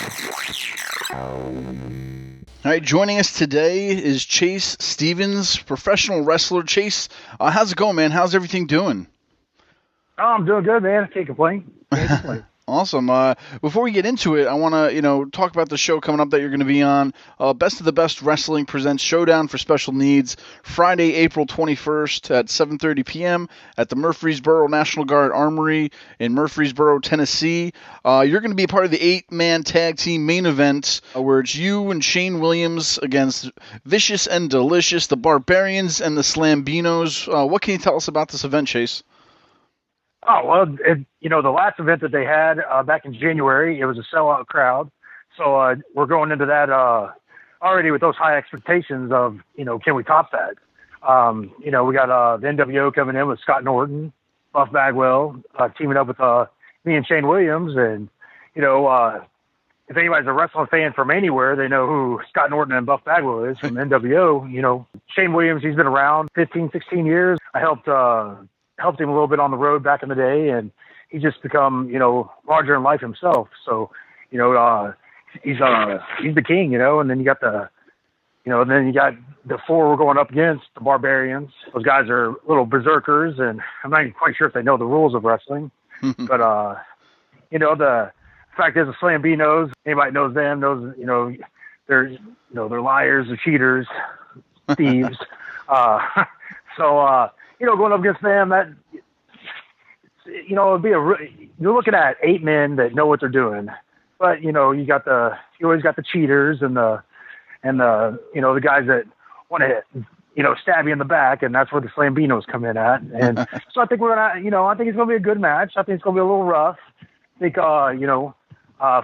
All right, joining us today is Chase Stevens, professional wrestler. Chase, how's it going, man? How's everything doing? Oh, I'm doing good, man. I can't complain. Can't complain. Awesome. Before we get into it, I want to, talk about the show coming up that you're going to be on. Best of the Best Wrestling presents Showdown for Special Needs, Friday, April 21st at 7:30 p.m. at the Murfreesboro National Guard Armory in Murfreesboro, Tennessee. You're going to be a part of the 8-man tag team main event where it's you and Shane Williams against Vicious and Delicious, the Barbarians, and the Slambinos. What can you tell us about this event, Chase? Oh, well, the last event that they had back in January, it was a sellout crowd. So we're going into that already with those high expectations of, can we top that? We got the NWO coming in with Scott Norton, Buff Bagwell, teaming up with me and Shane Williams. And, if anybody's a wrestling fan from anywhere, they know who Scott Norton and Buff Bagwell is from NWO. Shane Williams, he's been around 15, 16 years. I helped him a little bit on the road back in the day, and he's just become, larger in life himself. So, he's the king, and then you got the four we're going up against, the Barbarians. Those guys are little berserkers, and I'm not even quite sure if they know the rules of wrestling. But, the fact is the Slambinos, anybody knows them, knows, they're liars, they're cheaters, thieves. Going up against them, that, it'd be you're looking at 8 men that know what they're doing, but you always got the cheaters and the guys that want to stab you in the back, and that's where the Slambinos come in at. And so I think I think it's gonna be a good match. I think it's gonna be a little rough. I think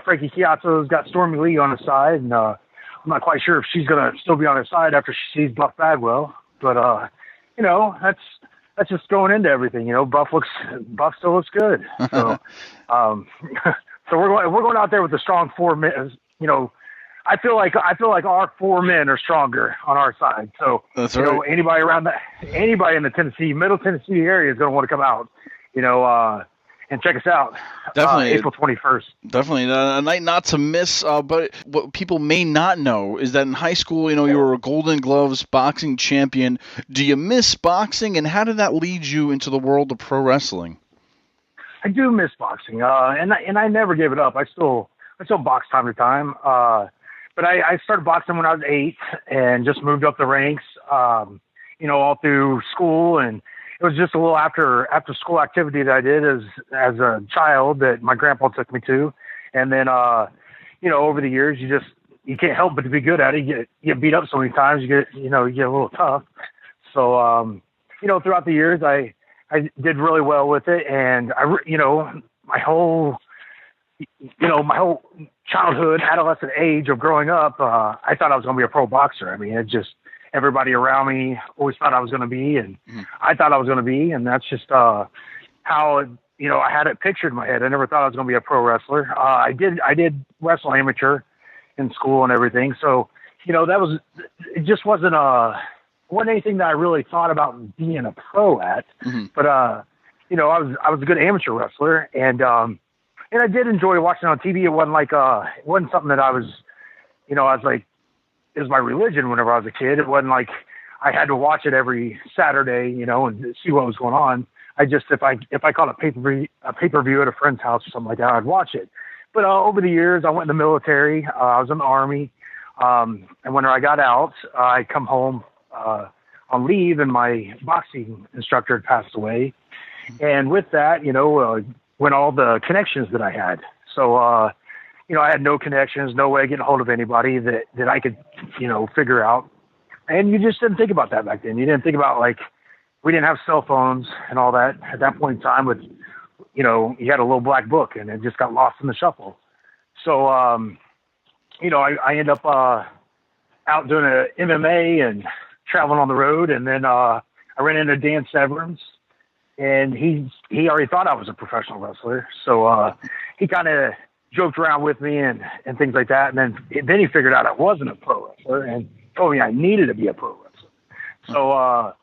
Frankie Chiazzo's got Stormy Lee on his side, and I'm not quite sure if she's gonna still be on her side after she sees Buff Bagwell, but that's just going into everything. Buff still looks good. So, so we're going out there with a strong 4 men. I feel like our 4 men are stronger on our side. So, that's right. Anybody in the Middle Tennessee area is going to want to come out, and check us out. Definitely. April 21st. Definitely. A night not to miss. But what people may not know is that in high school, you were a Golden Gloves boxing champion. Do you miss boxing, and how did that lead you into the world of pro wrestling? I do miss boxing, and I never gave it up. I still box time to time. But I started boxing when I was 8 and just moved up the ranks, all through school. And it was just a little after school activity that I did as a child that my grandpa took me to. And then, over the years, you can't help but to be good at it. You get beat up so many times, you get a little tough. So, throughout the years, I did really well with it. And my whole childhood, adolescent age of growing up, I thought I was going to be a pro boxer. I mean, everybody around me always thought I was going to be, and I thought I was going to be, and that's just how, I had it pictured in my head. I never thought I was going to be a pro wrestler. I did wrestle amateur in school and everything. So, it just wasn't anything that I really thought about being a pro at, but, I was a good amateur wrestler, and I did enjoy watching on TV. It wasn't something that I was like, it was my religion whenever I was a kid. It wasn't like I had to watch it every Saturday, and see what was going on. I just, if I caught a pay-per-view at a friend's house or something like that, I'd watch it. But over the years, I went in the military. I was in the Army. And when I got out, I come home on leave, and my boxing instructor had passed away. And with that, went all the connections that I had. So, I had no connections, no way of getting a hold of anybody that I could, figure out. And you just didn't think about that back then. You didn't think about, we didn't have cell phones and all that at that point in time with, you had a little black book, and it just got lost in the shuffle. So, I ended up out doing a MMA and traveling on the road. And then I ran into Dan Severance, and he already thought I was a professional wrestler. So he kind of joked around with me and things like that. And then he figured out I wasn't a pro wrestler and told me I needed to be a pro wrestler. So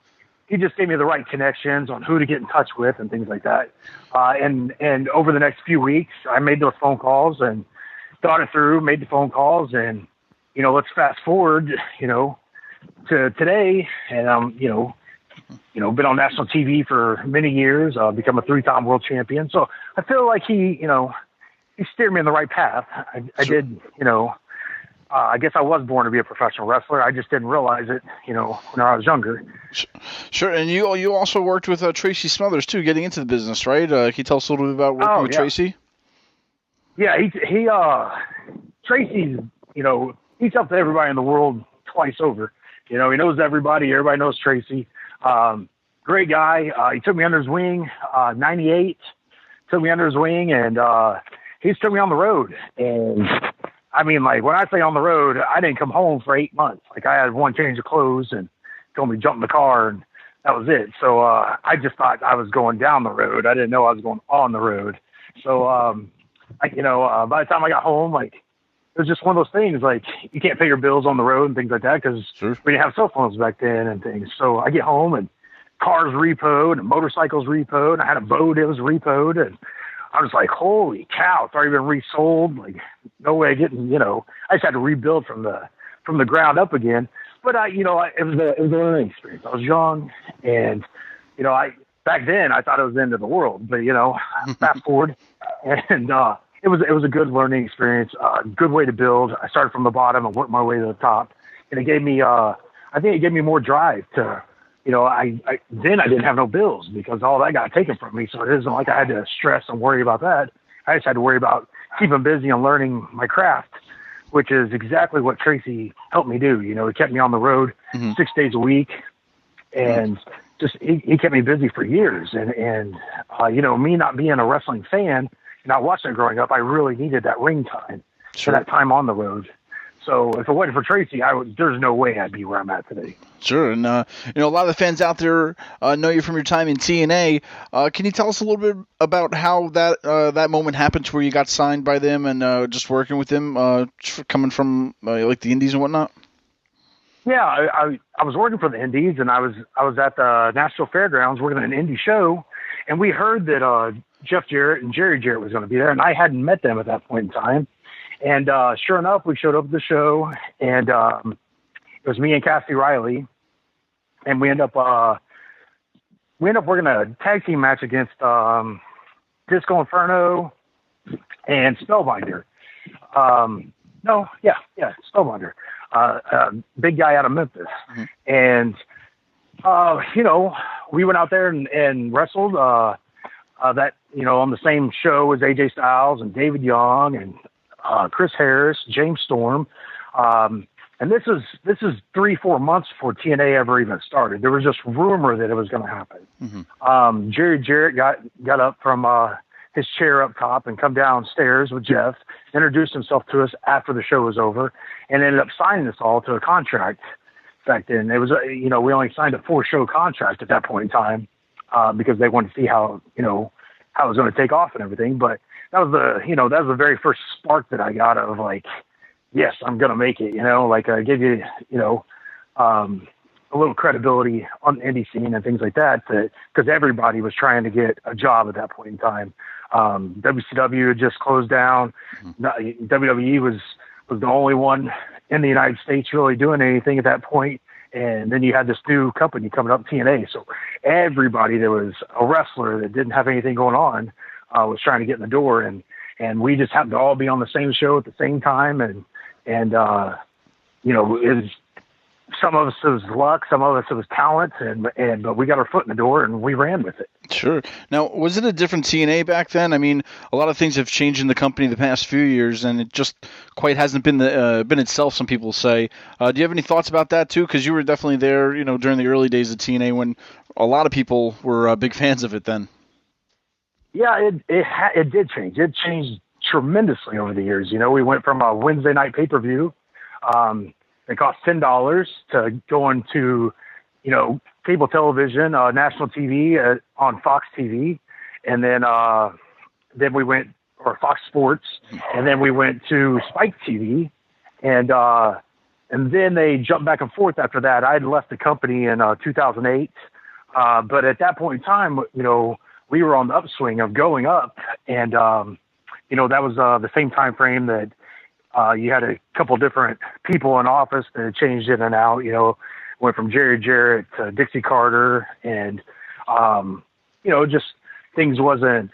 he just gave me the right connections on who to get in touch with and things like that. And over the next few weeks, I made those phone calls, and thought it through, made the phone calls, and, let's fast forward, to today. And, been on national TV for many years, become a 3-time world champion. So I feel like he steered me in the right path. I did, I guess I was born to be a professional wrestler. I just didn't realize it, when I was younger. Sure. And you also worked with Tracy Smothers too, getting into the business, right? Can you tell us a little bit about working with Tracy? Yeah, he Tracy's, he's helped everybody in the world twice over. He knows everybody. Everybody knows Tracy. Great guy. He took me under his wing, 98, took me under his wing, and he's took me on the road. And I mean, like, when I say on the road, I didn't come home for 8 months. Like, I had one change of clothes and told me to jump in the car, and that was it. So I just thought I was going down the road. I didn't know I was going on the road. So, by the time I got home, like, it was just one of those things, like, you can't pay your bills on the road and things like that because we didn't have cell phones back then and things. So I get home and cars repoed and motorcycles repoed. And I had a boat that was repoed, and I was like, holy cow, it's already been resold. Like, no way getting, I just had to rebuild from the ground up again. But it was a learning experience. I was young, and, back then I thought it was the end of the world, but, fast forward, and, it was a good learning experience, good way to build. I started from the bottom and worked my way to the top, and it gave me, I think it gave me more drive to, then I didn't have no bills because all that got taken from me. So it isn't like I had to stress and worry about that. I just had to worry about keeping busy and learning my craft, which is exactly what Tracy helped me do. He kept me on the road 6 days a week, and just he kept me busy for years. And me not being a wrestling fan, not watching it growing up, I really needed that ring time for that time on the road. So if it wasn't for Tracy, there's no way I'd be where I'm at today. Sure, and a lot of the fans out there know you from your time in TNA. Can you tell us a little bit about how that moment happened to where you got signed by them and just working with them, coming from like the Indies and whatnot? Yeah, I was working for the Indies, and I was at the Nashville Fairgrounds working an indie show, and we heard that Jeff Jarrett and Jerry Jarrett was going to be there, and I hadn't met them at that point in time. And sure enough, we showed up at the show, and it was me and Cassie Riley, and we end up working a tag team match against Disco Inferno and Spellbinder. Spellbinder, big guy out of Memphis. And we went out there and wrestled that on the same show as AJ Styles and David Young and Chris Harris, James Storm. And this is 3-4 months before TNA ever even started. There was just rumor that it was going to happen. Jerry Jarrett got up from his chair up top and come downstairs with Jeff, introduced himself to us after the show was over, and ended up signing us all to a contract back then. It was, we only signed a 4-show contract at that point in time because they wanted to see how it was going to take off and everything. But that was the very first spark that I got of like, yes, I'm going to make it, I gave you, a little credibility on the indie scene and things like that, because everybody was trying to get a job at that point in time. WCW had just closed down. WWE was the only one in the United States really doing anything at that point. And then you had this new company coming up, TNA. So everybody that was a wrestler that didn't have anything going on was trying to get in the door. And we just happened to all be on the same show at the same time. And some of us it was luck, some of us it was talent, but we got our foot in the door and we ran with it. Sure. Now, was it a different TNA back then? I mean, a lot of things have changed in the company the past few years, and it just quite hasn't been been itself. Some people say. Do you have any thoughts about that too? Because you were definitely there, during the early days of TNA when a lot of people were big fans of it then. Yeah, it did change. It changed tremendously over the years. We went from a Wednesday night pay-per-view. It cost $10 to going to, cable television, national TV on Fox TV, and then we went, or Fox Sports, and then we went to Spike TV, and then they jumped back and forth after that. I had left the company in 2008, but at that point in time, we were on the upswing of going up, and that was the same time frame that you had a couple different people in office that changed in and out. Went from Jerry Jarrett to Dixie Carter, and just things wasn't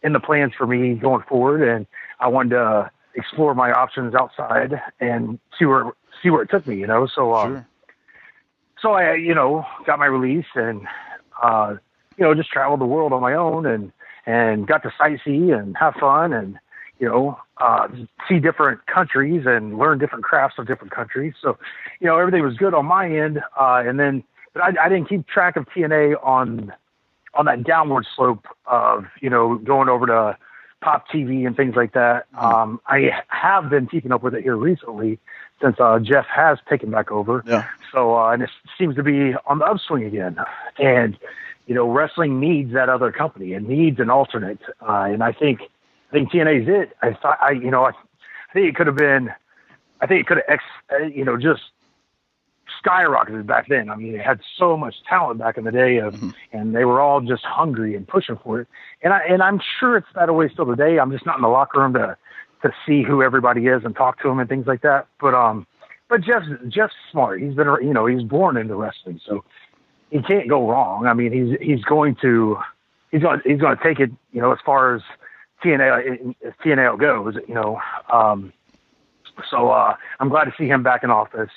in the plans for me going forward, and I wanted to explore my options outside and see where it took me. So Sure. so I got my release and just traveled the world on my own and got to sightsee and have fun and see different countries and learn different crafts of different countries. So everything was good on my end, but I didn't keep track of TNA on that downward slope of, going over to Pop TV and things like that. I have been keeping up with it here recently since Jeff has taken back over. Yeah. So, and it seems to be on the upswing again. And, wrestling needs that other company. It needs an alternate. And I think TNA is it. I think it could have just skyrocketed back then. I mean, it had so much talent back in the day and they were all just hungry and pushing for it. And I'm sure it's that way still today. I'm just not in the locker room to see who everybody is and talk to them and things like that. But Jeff's smart. He's been, he's born into wrestling, so he can't go wrong. I mean, he's going to take it, as far as TNA goes, So I'm glad to see him back in office.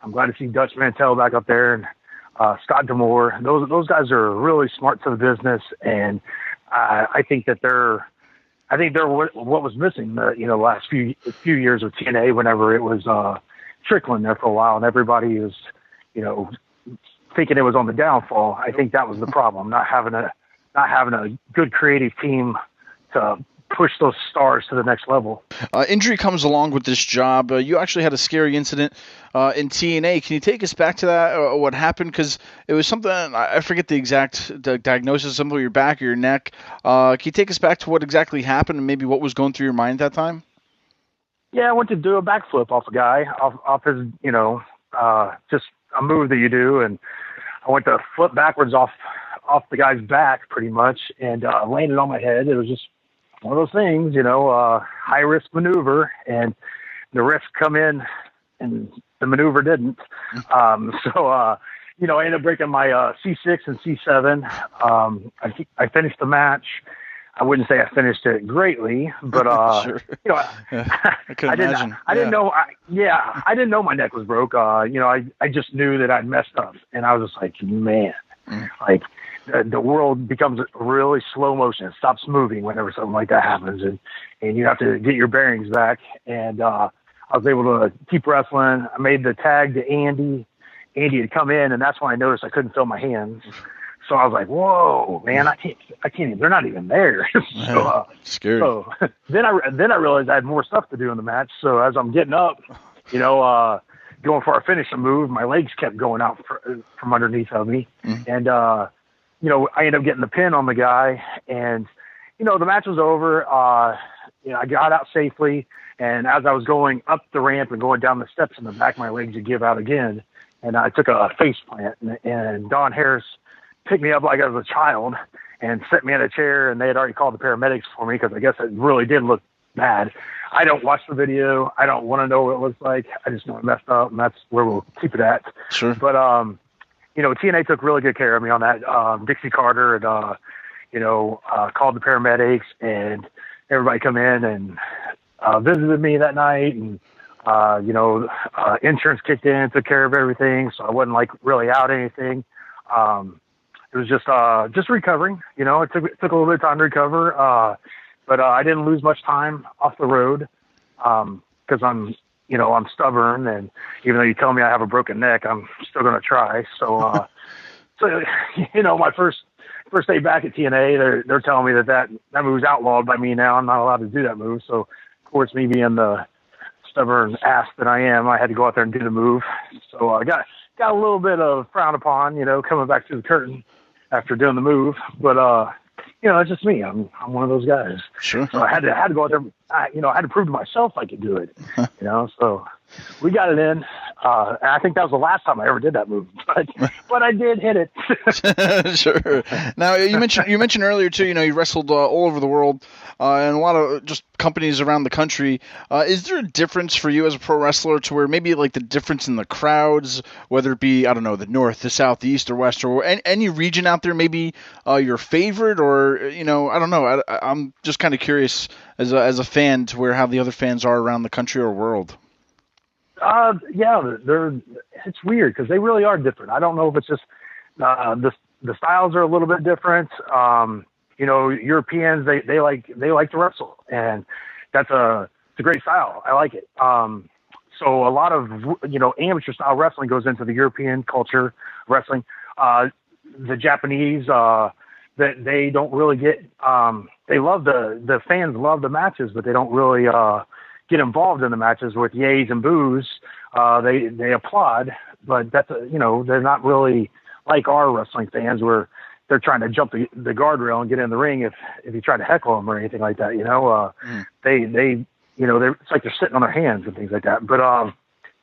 I'm glad to see Dutch Mantel back up there and Scott D'Amore. Those guys are really smart to the business, and I think that they're what was missing the last few years of TNA. Whenever it was trickling there for a while, and everybody was thinking it was on the downfall. I think that was the problem. Not having a good creative team to push those stars to the next level. Injury comes along with this job. You actually had a scary incident in TNA. Can you take us back to that? What happened? Because it was something, I forget the exact diagnosis, something with your back or your neck. Can you take us back to what exactly happened and maybe what was going through your mind at that time? Yeah, I went to do a backflip off a guy, off his, just a move that you do. And I went to flip backwards off the guy's back pretty much and landed on my head. It was just one of those things, high risk maneuver, and the risk come in and the maneuver didn't. I ended up breaking my C6 and C7. I finished the match. I wouldn't say I finished it greatly, but Sure. I didn't know my neck was broke. I just knew that I'd messed up, and I was just like, man, like the world becomes really slow motion. It stops moving whenever something like that happens, and you have to get your bearings back. And I was able to keep wrestling. I made the tag to Andy. Andy had come in, and that's when I noticed I couldn't feel my hands. So I was like, "Whoa, man! I can't. They're not even there." Scary. So then I realized I had more stuff to do in the match. So as I'm getting up, going for a finishing move, my legs kept going out from underneath of me, and I ended up getting the pin on the guy, and the match was over. I got out safely, and as I was going up the ramp and going down the steps in the back, my legs would give out again, and I took a face plant, and Don Harris picked me up like I was a child and set me in a chair, and they had already called the paramedics for me because I guess it really did look bad. I don't watch the video. I don't want to know what it looks like. I just know I messed up, and that's where we'll keep it at. Sure. But, TNA took really good care of me on that. Dixie Carter had, called the paramedics, and everybody come in and visited me that night, and, insurance kicked in, took care of everything, so I wasn't, really out anything. It was just recovering. It took a little bit of time to recover, but I didn't lose much time off the road because I'm stubborn, and even though you tell me I have a broken neck, I'm still going to try. So, my first day back at TNA, they're telling me that move's outlawed by me now. I'm not allowed to do that move. So, of course, me being the stubborn ass that I am, I had to go out there and do the move. So I got a little bit of frowned upon, coming back through the curtain after doing the move. But it's just me. I'm one of those guys. Sure. So I had to go out there. I had to prove to myself I could do it. So we got it in. And I think that was the last time I ever did that move, but I did hit it. Sure. Now you mentioned earlier too. You wrestled all over the world, and a lot of just companies around the country. Is there a difference for you as a pro wrestler to where maybe like the difference in the crowds, whether it be, I don't know, the north, the south, east, or west, or any region out there, maybe your favorite, or I don't know. I'm just kind of curious as a fan to where how the other fans are around the country or world. Yeah, it's weird because they really are different. I don't know if it's just the styles are a little bit different. Europeans they like to wrestle, and it's a great style. I like it. So a lot of amateur style wrestling goes into the European culture wrestling. The Japanese that they don't really get. They love the fans love the matches, but they don't really get involved in the matches with yays and boos. They applaud, but that's they're not really like our wrestling fans where they're trying to jump the guardrail and get in the ring if you try to heckle them or anything like that. They it's like they're sitting on their hands and things like that. But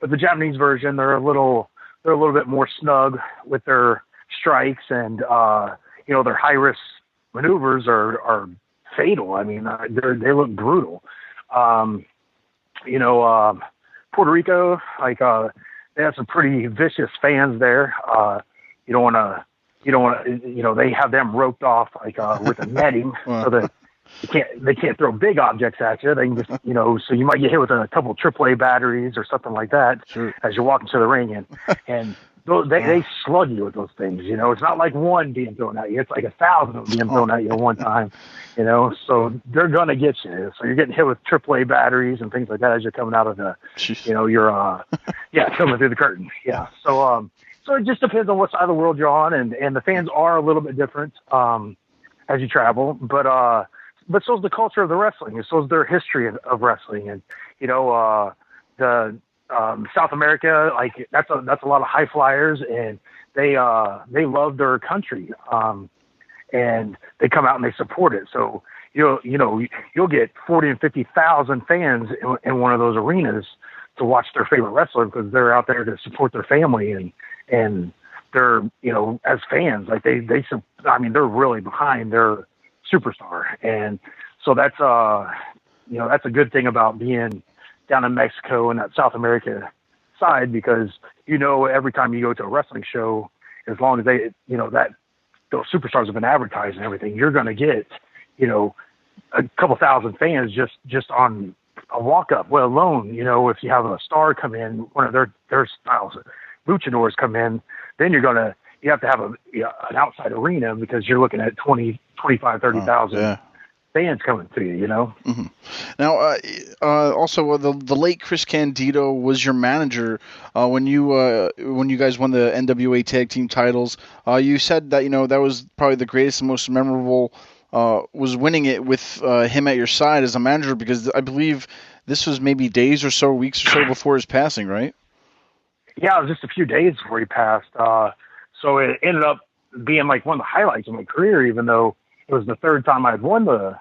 the Japanese version, they're a little bit more snug with their strikes, and their high risk maneuvers are fatal. I mean, they look brutal. Puerto Rico, they have some pretty vicious fans there. You don't want to, they have them roped off with a netting so that they can't throw big objects at you. They can just, so you might get hit with a couple AAA batteries or something like that. Sure. As you're walking to the ring, and they slug you with those things. It's not like one being thrown at you; it's like 1,000 of them being thrown at you at one time. So they're gonna get you. So you're getting hit with AAA batteries and things like that as you're coming out of the, coming through the curtain. Yeah. So it just depends on what side of the world you're on, and the fans are a little bit different as you travel, but so is the culture of the wrestling, and so is their history of wrestling, and the South America, that's a lot of high flyers, and they love their country, and they come out and they support it. So you'll get 40 and 50,000 fans in one of those arenas to watch their favorite wrestler because they're out there to support their family, and they're as fans they're really behind their superstar, and so that's a good thing about being down in Mexico and that South America side, because every time you go to a wrestling show, as long as they that those superstars have been advertised and everything, you're going to get a couple thousand fans just on a walk up. Well, alone, if you have a star come in, one of their styles, luchadors come in, then you have to have an outside arena because you're looking at 20, 25, 30,000 fans coming to you, Mm-hmm. Now, also the late Chris Candido was your manager when you guys won the NWA Tag Team titles. You said that that was probably the greatest and most memorable was winning it with him at your side as a manager, because I believe this was maybe days or so, weeks or so before his passing, right? Yeah, it was just a few days before he passed. So it ended up being like one of the highlights of my career, even though it was the third time I'd won the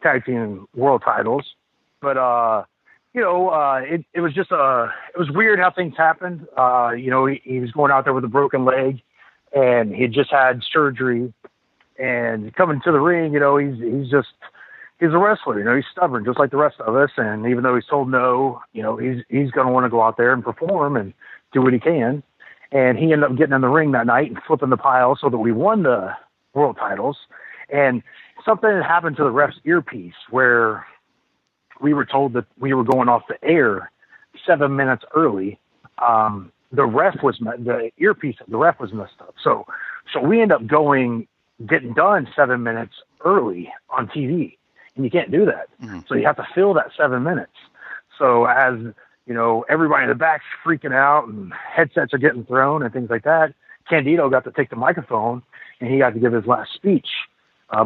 tag team world titles. But it was just it was weird how things happened. He was going out there with a broken leg, and he just had surgery, and coming to the ring, he's a wrestler. He's stubborn just like the rest of us, and even though he's told no, he's going to want to go out there and perform and do what he can. And he ended up getting in the ring that night and flipping the pile so that we won the world titles. And something had happened to the ref's earpiece where we were told that we were going off the air 7 minutes early. The earpiece of the ref was messed up. So we end up getting done 7 minutes early on TV, and you can't do that. Mm-hmm. So you have to fill that 7 minutes. So as everybody in the back's freaking out and headsets are getting thrown and things like that, Candido got to take the microphone and he got to give his last speech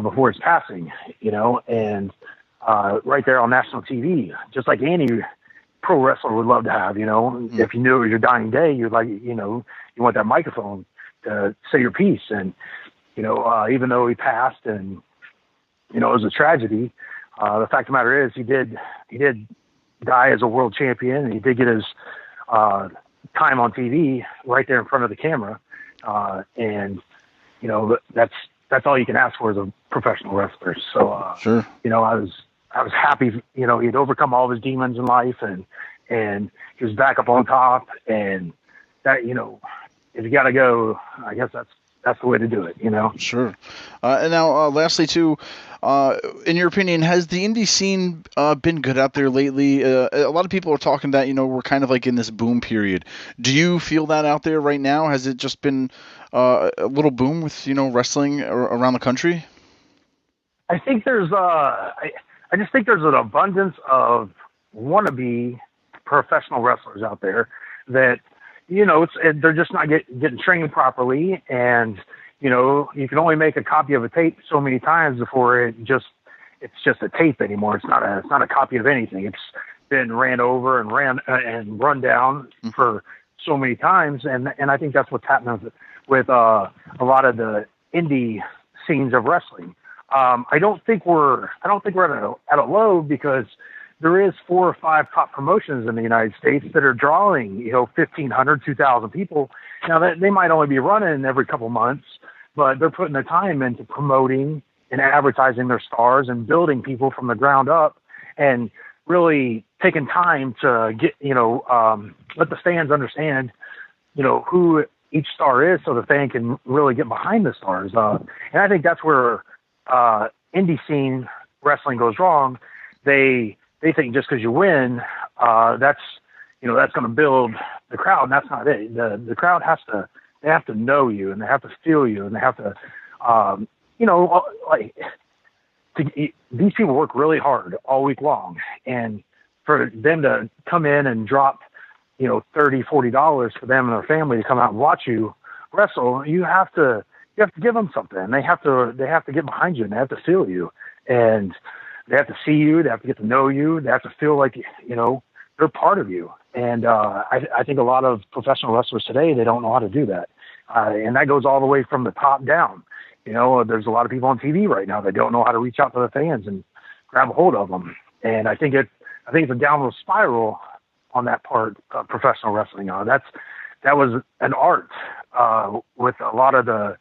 before his passing, and right there on national TV, just like any pro wrestler would love to have, mm-hmm. If you knew it was your dying day, you'd like, you want that microphone to say your piece. And, even though he passed and, it was a tragedy, the fact of the matter is he did die as a world champion, and he did get his time on TV right there in front of the camera. And, that's all you can ask for as a professional wrestler. So, Sure. I was happy, he'd overcome all of his demons in life and he was back up on top, and that, if you got to go, I guess that's the way to do it, Sure. And now, lastly, too, in your opinion, has the indie scene been good out there lately? A lot of people are talking that, we're kind of like in this boom period. Do you feel that out there right now? Has it just been a little boom with, wrestling around the country? I think there's I just think there's an abundance of wannabe professional wrestlers out there that, they're just not getting trained properly. And, you can only make a copy of a tape so many times before it's just a tape anymore. It's not a copy of anything. It's been ran over and run down for so many times. And I think that's what's happening with a lot of the indie scenes of wrestling. I don't think we're at a low, because there is 4 or 5 top promotions in the United States that are drawing, 1,500, 2,000 people. Now that they might only be running every couple months, but they're putting their time into promoting and advertising their stars and building people from the ground up, and really taking time to get, let the fans understand, who each star is, so the fan can really get behind the stars. And I think that's where indie scene wrestling goes wrong. They think just because you win, that's going to build the crowd, and that's not it. The crowd they have to know you, and they have to feel you, and they have to, these people work really hard all week long, and for them to come in and drop, $30, $40 for them and their family to come out and watch you wrestle, you have to give them something. They have to get behind you, and they have to feel you, and they have to see you. They have to get to know you. They have to feel like, they're part of you. And I think a lot of professional wrestlers today, they don't know how to do that. And that goes all the way from the top down. There's a lot of people on TV right now that don't know how to reach out to the fans and grab a hold of them. And I think it's a downward spiral on that part of professional wrestling. That was an art with a lot of the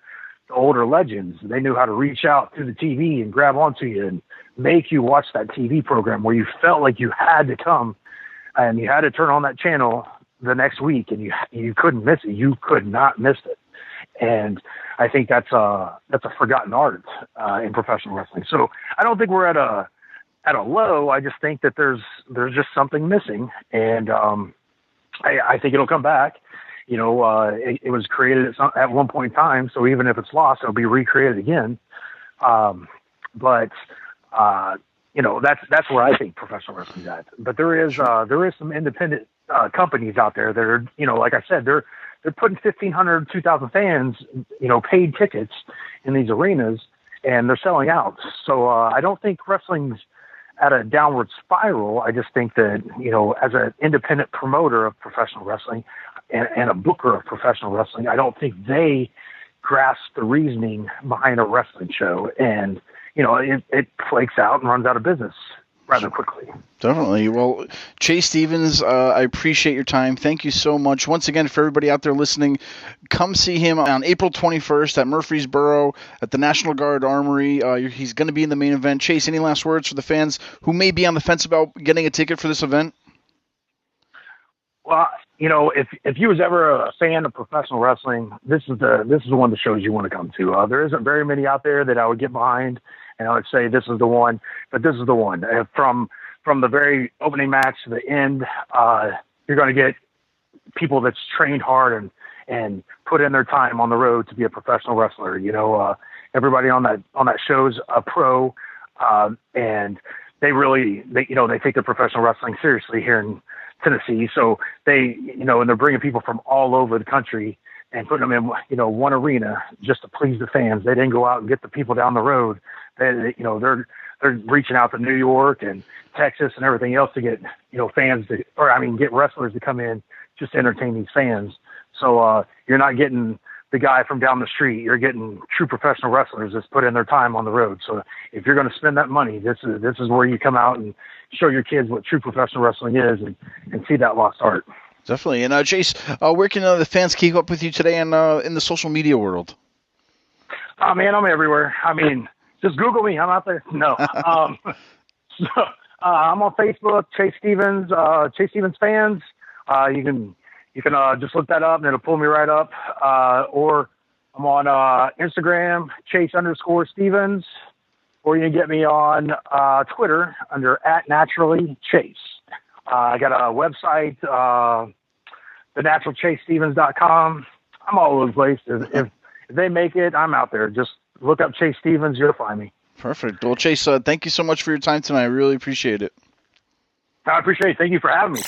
older legends. They knew how to reach out through the TV and grab onto you and make you watch that TV program where you felt like you had to come and you had to turn on that channel the next week, and you couldn't miss it. You could not miss it. And I think that's a forgotten art in professional wrestling. So I don't think we're at a low. I just think that there's just something missing, and I think it'll come back. It was created at one point in time, so even if it's lost, it'll be recreated again. But that's where I think professional wrestling's at. But there is some independent companies out there that are, like I said, they're putting 1,500, 2,000 fans, paid tickets in these arenas, and they're selling out. So I don't think wrestling's at a downward spiral. I just think that, as an independent promoter of professional wrestling and a booker of professional wrestling, I don't think they grasp the reasoning behind a wrestling show, and it flakes out and runs out of business rather quickly. Definitely. Well, Chase Stevens, I appreciate your time. Thank you so much. Once again, for everybody out there listening, come see him on April 21st at Murfreesboro at the National Guard Armory. He's going to be in the main event. Chase, any last words for the fans who may be on the fence about getting a ticket for this event? Well, if you was ever a fan of professional wrestling, this is one of the shows you want to come to. There isn't very many out there that I would get behind, and I would say this is the one. But this is the one. From the very opening match to the end, you're going to get people that's trained hard and put in their time on the road to be a professional wrestler. Everybody on that show's a pro, and they take their professional wrestling seriously here in Tennessee. So they, and they're bringing people from all over the country and putting them in, one arena just to please the fans. They didn't go out and get the people down the road. They're reaching out to New York and Texas and everything else to get, get wrestlers to come in just to entertain these fans. So you're not getting the guy from down the street. You're getting true professional wrestlers that's put in their time on the road. So if you're going to spend that money, this is where you come out and show your kids what true professional wrestling is and see that lost art. Definitely. And Chase, where can the fans keep up with you today in the social media world? Oh man, I'm everywhere. I mean, just Google me. I'm out there. No. I'm on Facebook, Chase Stevens fans. You can just look that up and it'll pull me right up. Or I'm on Instagram, Chase_Stevens, or you can get me on Twitter under @naturallychase. I got a website, thenaturalchasestevens.com. I'm all over the place. If they make it, I'm out there. Just look up Chase Stevens. You'll find me. Perfect. Well, Chase, thank you so much for your time tonight. I really appreciate it. I appreciate it. Thank you for having me.